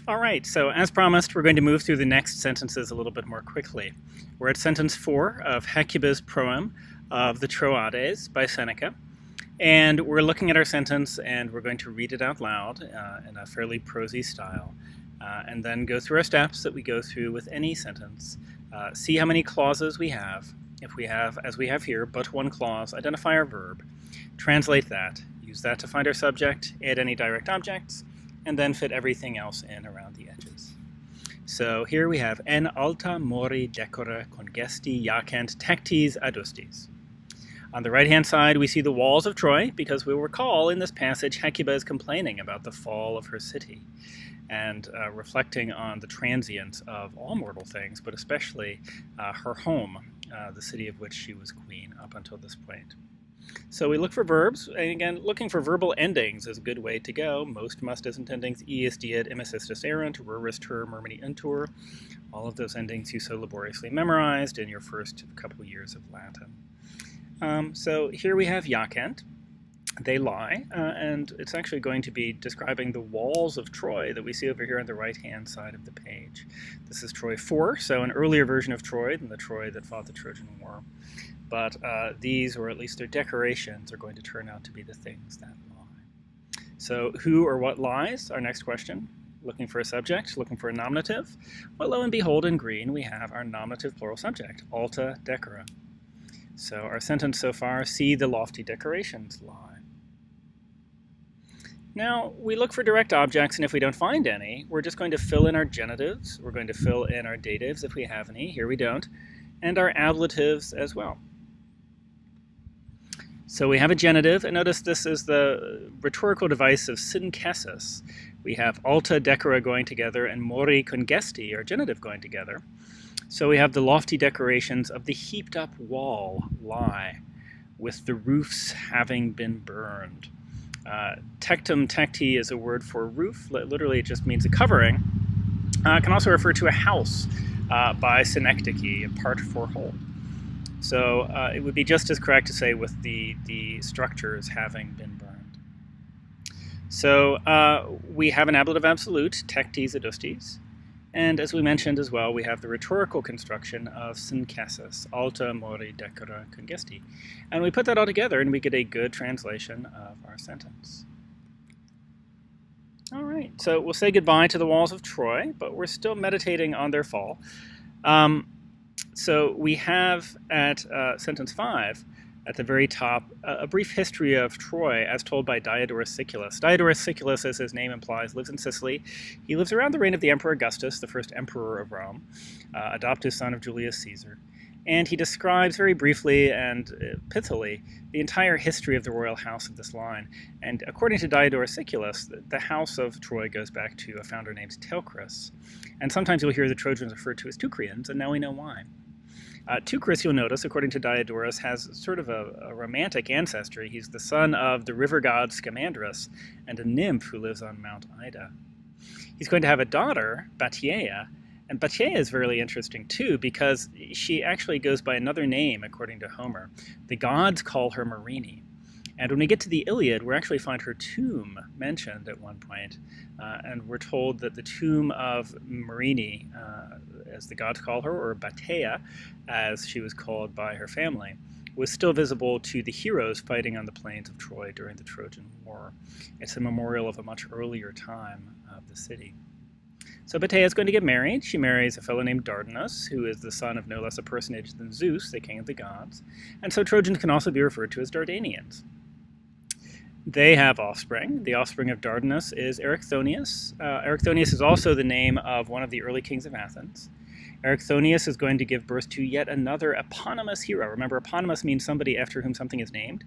All right, so as promised, we're going to move through the next sentences a little bit more quickly. We're at sentence 4 of Hecuba's proem of the Troades by Seneca. And we're looking at our sentence and we're going to read it out loud in a fairly prosy style. And then go through our steps that we go through with any sentence. See how many clauses we have. If we have, as we have here, but one clause, identify our verb. Translate that. Use that to find our subject, add any direct objects, and then fit everything else in around the edges. So here we have en alta mori decora congesti jacent tectis adustis. On the right-hand side, we see the walls of Troy, because we'll recall in this passage Hecuba is complaining about the fall of her city and reflecting on the transience of all mortal things, but especially her home, the city of which she was queen up until this point. So we look for verbs, and again, looking for verbal endings is a good way to go. Most, must, isn't endings, iis, diet, imis, istus, erant, ruris, tur, murmini, untur. All of those endings you so laboriously memorized in your first couple years of Latin. So here we have jacent. They lie, and it's actually going to be describing the walls of Troy that we see over here on the right-hand side of the page. This is Troy 4, so an earlier version of Troy than the Troy that fought the Trojan War. But these, or at least their decorations, are going to turn out to be the things that lie. So who or what lies? Our next question. Looking for a subject, looking for a nominative. Well, lo and behold, in green, we have our nominative plural subject, alta decora. So our sentence so far, see the lofty decorations lie. Now, we look for direct objects, and if we don't find any, we're just going to fill in our genitives. We're going to fill in our datives if we have any. Here we don't. And our ablatives as well. So we have a genitive, and notice this is the rhetorical device of synkesis. We have alta decora going together and mori congesti, our genitive, going together. So we have the lofty decorations of the heaped up wall lie, with the roofs having been burned. Tectum tecti is a word for roof. Literally, it just means a covering. It can also refer to a house by synecdoche, a part for whole. So it would be just as correct to say with the structures having been burned. So we have an ablative absolute, tectis adustis. And as we mentioned as well, we have the rhetorical construction of synkesis, alta mori decora congesti. And we put that all together and we get a good translation of our sentence. All right, so we'll say goodbye to the walls of Troy, but we're still meditating on their fall. So we have at sentence 5, at the very top, a brief history of Troy as told by Diodorus Siculus. Diodorus Siculus, as his name implies, lives in Sicily. He lives around the reign of the Emperor Augustus, the first emperor of Rome, adoptive son of Julius Caesar. And he describes very briefly and pithily the entire history of the royal house of this line. And according to Diodorus Siculus, the house of Troy goes back to a founder named Teucrus. And sometimes you'll hear the Trojans referred to as Teucrians, and now we know why. Teucrus, you'll notice, according to Diodorus, has sort of a romantic ancestry. He's the son of the river god Scamandrus and a nymph who lives on Mount Ida. He's going to have a daughter, Bateia, and Bateia is really interesting too because she actually goes by another name according to Homer. The gods call her Marini. And when we get to the Iliad, we actually find her tomb mentioned at one point, and we're told that the tomb of Marini, as the gods call her, or Bateia, as she was called by her family, was still visible to the heroes fighting on the plains of Troy during the Trojan War. It's a memorial of a much earlier time of the city. So Bateia is going to get married. She marries a fellow named Dardanus, who is the son of no less a personage than Zeus, the king of the gods. And so Trojans can also be referred to as Dardanians. They have offspring. The offspring of Dardanus is Erichthonius. Erichthonius is also the name of one of the early kings of Athens. Erichthonius is going to give birth to yet another eponymous hero. Remember, eponymous means somebody after whom something is named.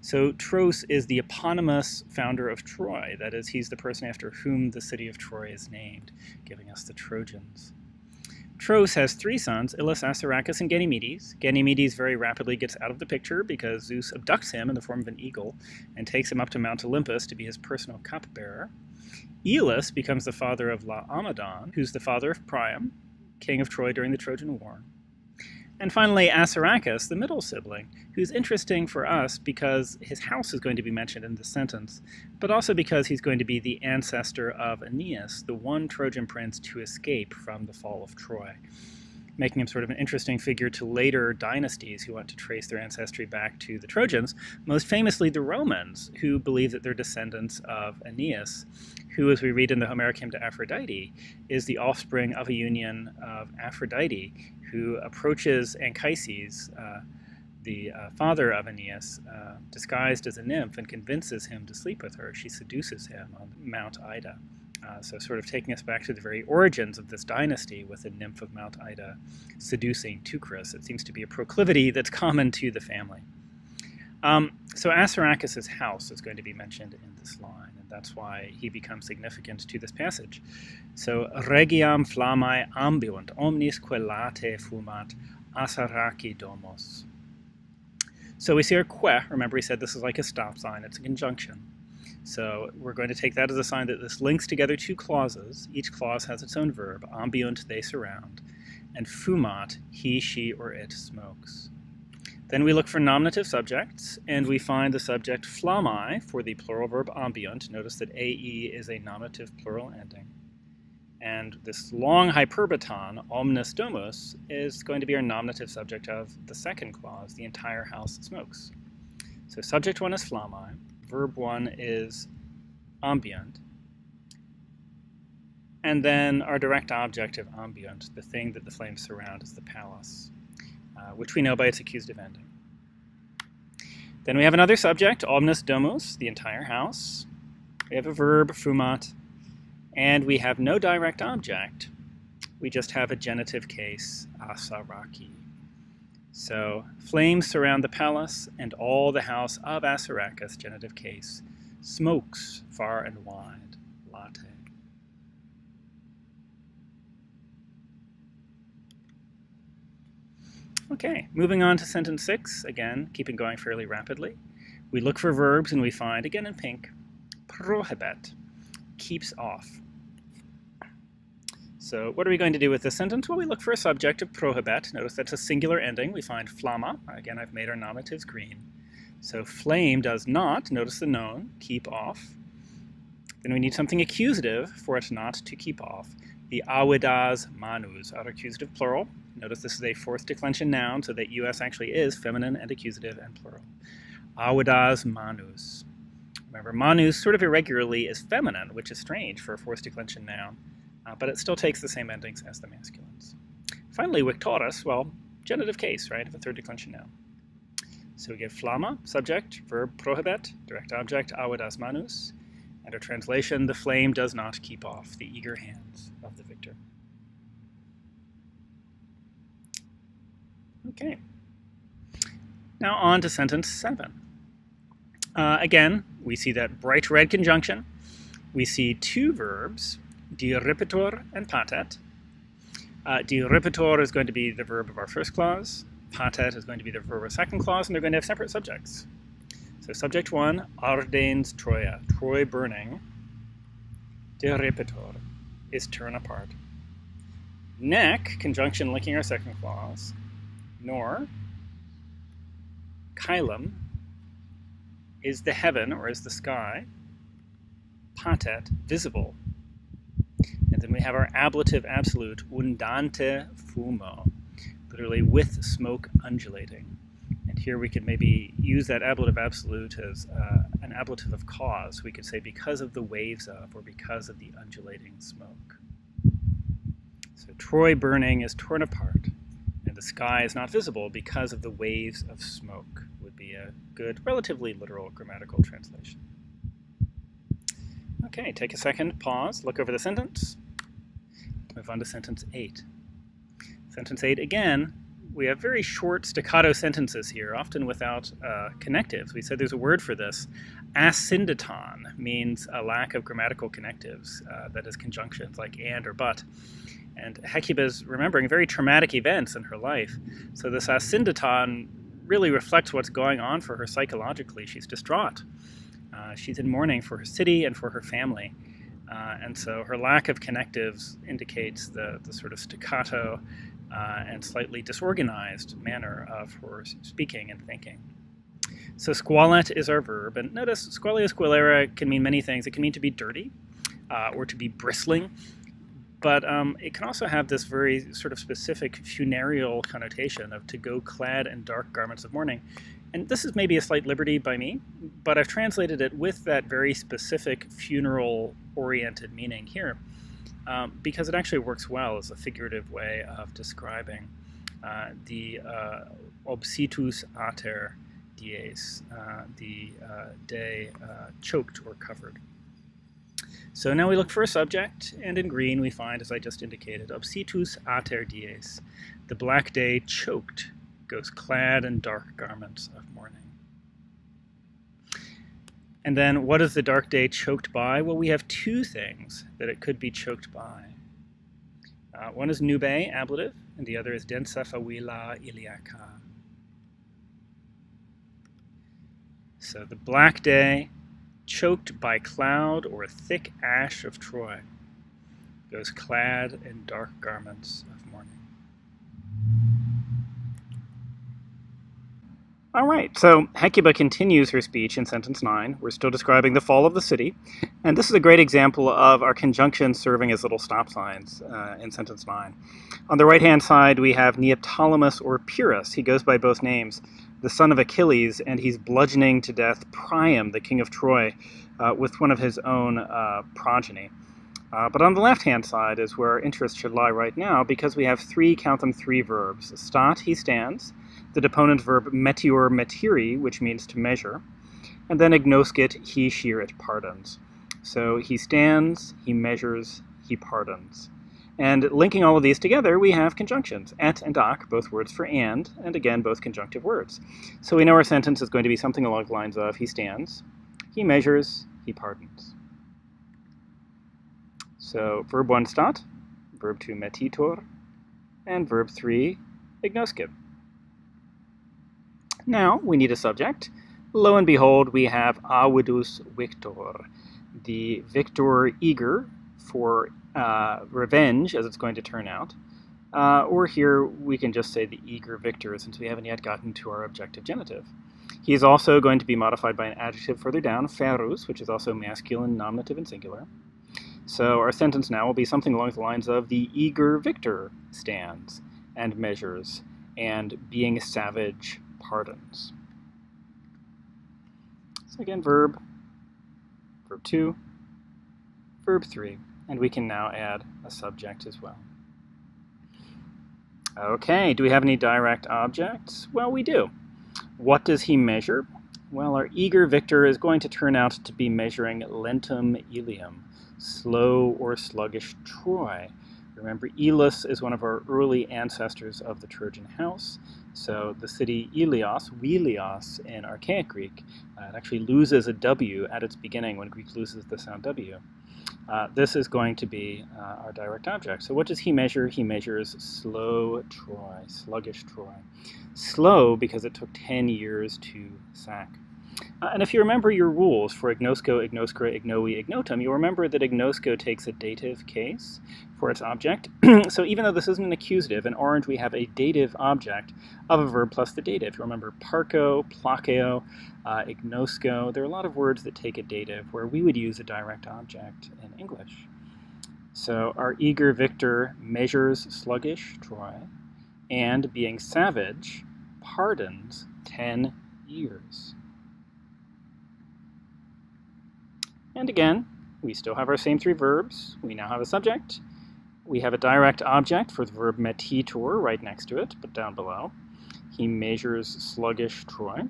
So Tros is the eponymous founder of Troy. That is, he's the person after whom the city of Troy is named, giving us the Trojans. Tros has 3 sons, Ilus, Assaracus, and Ganymedes. Ganymedes very rapidly gets out of the picture because Zeus abducts him in the form of an eagle and takes him up to Mount Olympus to be his personal cupbearer. Aeolus becomes the father of Laomedon, who's the father of Priam, king of Troy during the Trojan War. And finally, Assaracus, the middle sibling, who's interesting for us because his house is going to be mentioned in this sentence, but also because he's going to be the ancestor of Aeneas, the one Trojan prince to escape from the fall of Troy, making him sort of an interesting figure to later dynasties who want to trace their ancestry back to the Trojans, most famously the Romans, who believe that they're descendants of Aeneas, who, as we read in the Homeric hymn to Aphrodite, is the offspring of a union of Aphrodite, who approaches Anchises, the father of Aeneas, disguised as a nymph, and convinces him to sleep with her. She seduces him on Mount Ida. So sort of taking us back to the very origins of this dynasty with the nymph of Mount Ida seducing Teucrus. It seems to be a proclivity that's common to the family. So Assaracus' house is going to be mentioned in this line, and that's why he becomes significant to this passage. So, regiam flammae ambiunt, omnis quellate fumat, Assaraci domos. So we see our que. Remember, he said this is like a stop sign. It's a conjunction. So we're going to take that as a sign that this links together two clauses. Each clause has its own verb. Ambiunt, they surround. And fumat, he, she, or it smokes. Then we look for nominative subjects, and we find the subject flammae for the plural verb ambiunt. Notice that ae is a nominative plural ending. And this long hyperbaton, omnis domus, is going to be our nominative subject of the second clause, the entire house smokes. So subject 1 is flammae, verb 1 is ambiunt, and then our direct object of ambiunt, the thing that the flames surround, is the palace, which we know by its accusative ending. Then we have another subject, omnis domus, the entire house. We have a verb, fumat, and we have no direct object. We just have a genitive case, Assaraci. So flames surround the palace, and all the house of Assaracus, genitive case, smokes far and wide, late. Okay, moving on to sentence 6, again, keeping going fairly rapidly. We look for verbs and we find, again in pink, prohibet, keeps off. So what are we going to do with this sentence? Well, we look for a subject of prohibet. Notice that's a singular ending. We find flamma. Again, I've made our nominatives green. So flame does not, notice the noun, keep off. Then we need something accusative for it not to keep off. The avidas manus, our accusative plural. Notice this is a fourth declension noun, so that us actually is feminine and accusative and plural. Avidas manus. Remember, manus sort of irregularly is feminine, which is strange for a fourth declension noun, but it still takes the same endings as the masculines. Finally, victoris, well, genitive case, right, of a third declension noun. So we get flamma, subject, verb prohibet, direct object, avidas manus, and our translation, the flame does not keep off the eager hands of the victor. Okay. Now on to sentence 7. Again, we see that bright red conjunction. We see two verbs, dieripitor and patet. Dieripitor is going to be the verb of our first clause. Patet is going to be the verb of our second clause, and they're going to have separate subjects. So subject 1, ardenes Troia, Troy burning. Dieripitor is turn apart. Nec, conjunction linking our second clause. Nor, caelum, is the heaven, or is the sky. Patet, visible. And then we have our ablative absolute, undante fumo, literally with smoke undulating. And here we could maybe use that ablative absolute as an ablative of cause. We could say because of the waves of, or because of the undulating smoke. So Troy burning is torn apart, and the sky is not visible because of the waves of smoke, would be a good, relatively literal grammatical translation. Okay, take a second, pause, look over the sentence, move on to sentence 8. Sentence 8, again, we have very short staccato sentences here, often without connectives. We said there's a word for this. Asyndeton means a lack of grammatical connectives, that is conjunctions like and or but. And Hecuba is remembering very traumatic events in her life. So this asyndeton really reflects what's going on for her psychologically. She's distraught. She's in mourning for her city and for her family. And so her lack of connectives indicates the sort of staccato and slightly disorganized manner of her speaking and thinking. So squalet is our verb, and notice squalea squalera can mean many things. It can mean to be dirty or to be bristling, but it can also have this very sort of specific funereal connotation of to go clad in dark garments of mourning. And this is maybe a slight liberty by me, but I've translated it with that very specific funeral-oriented meaning here, because it actually works well as a figurative way of describing the obsitus ater dies, the day choked or covered. So now we look for a subject, and in green we find, as I just indicated, obsitus ater dies, the black day choked, goes clad in dark garments of mourning. And then what is the dark day choked by? Well, we have two things that it could be choked by. One is nube, ablative, and the other is densephawila iliaka. So the black day choked by cloud or thick ash of Troy, goes clad in dark garments of mourning. All right, so Hecuba continues her speech in sentence 9. We're still describing the fall of the city, and this is a great example of our conjunctions serving as little stop signs in sentence 9. On the right-hand side, we have Neoptolemus or Pyrrhus. He goes by both names, the son of Achilles, and he's bludgeoning to death Priam, the king of Troy, with one of his own progeny. But on the left-hand side is where our interest should lie right now, because we have three verbs. Stat, he stands, the deponent verb metior metiri, which means to measure, and then agnoscit, he shear it pardons. So he stands, he measures, he pardons. And linking all of these together, we have conjunctions, et and ac, both words for and again, both conjunctive words. So we know our sentence is going to be something along the lines of he stands, he measures, he pardons. So verb 1, stat, verb 2, metitor, and verb 3, agnoscit. Now we need a subject. Lo and behold, we have avidus victor, the victor eager for revenge, as it's going to turn out. Or here we can just say the eager victor, since we haven't yet gotten to our objective genitive. He is also going to be modified by an adjective further down, ferus, which is also masculine, nominative, and singular. So our sentence now will be something along the lines of the eager victor stands and measures, and being savage pardons. So again, verb 2, verb 3, and we can now add a subject as well. Okay, do we have any direct objects? Well, we do. What does he measure? Well, our eager victor is going to turn out to be measuring lentum ilium, slow or sluggish Troy. Remember, Elis is one of our early ancestors of the Trojan house. So the city Ilios, Wilios in Archaic Greek, it actually loses a W at its beginning when Greek loses the sound W. This is going to be our direct object. So what does he measure? He measures slow Troy, sluggish Troy. Slow because it took 10 years to sack. And if you remember your rules for agnosco, agnoscra, ignoi, ignotum, you'll remember that agnosco takes a dative case for its object. So even though this isn't an accusative, in orange we have a dative object of a verb plus the dative. You remember parco, plakeo, ignosco. There are a lot of words that take a dative where we would use a direct object in English. So our eager victor measures sluggish Troy, and being savage pardons 10 years. And again, we still have our same three verbs. We now have a subject. We have a direct object for the verb metitor right next to it, but down below. He measures sluggish Troy.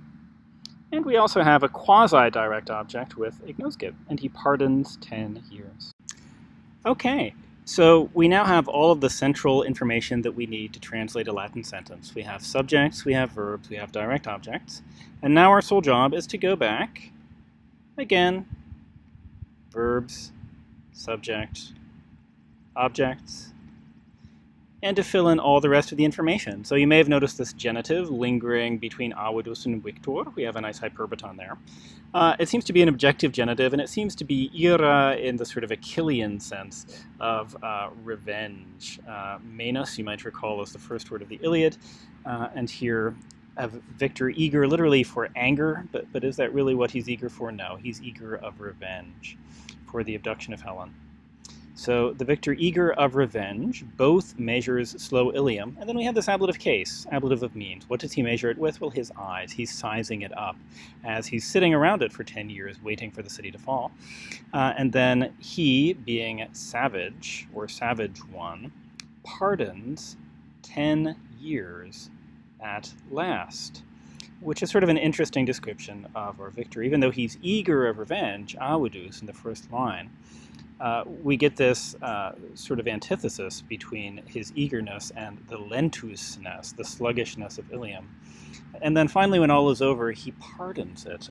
And we also have a quasi-direct object with agnoscit, and he pardons 10 years. Okay, so we now have all of the central information that we need to translate a Latin sentence. We have subjects, we have verbs, we have direct objects. And now our sole job is to go back, again, verbs, subject, objects, and to fill in all the rest of the information. So you may have noticed this genitive lingering between Avidus and Victor. We have a nice hyperbaton there. It seems to be an objective genitive, and it seems to be ira in the sort of Achillean sense of revenge. Manus, you might recall, is the first word of the Iliad, and here of Victor eager literally for anger, but is that really what he's eager for? No, he's eager of revenge for the abduction of Helen. So the victor eager of revenge both measures slow ilium, and then we have this ablative case, ablative of means. What does he measure it with? Well, his eyes. He's sizing it up as he's sitting around it for 10 years waiting for the city to fall. And then he, being savage, or savage one, pardons 10 years at last, which is sort of an interesting description of our victor. Even though he's eager of revenge, Avidus in the first line, we get this sort of antithesis between his eagerness and the lentusness, the sluggishness of ilium. And then finally, when all is over, he pardons it.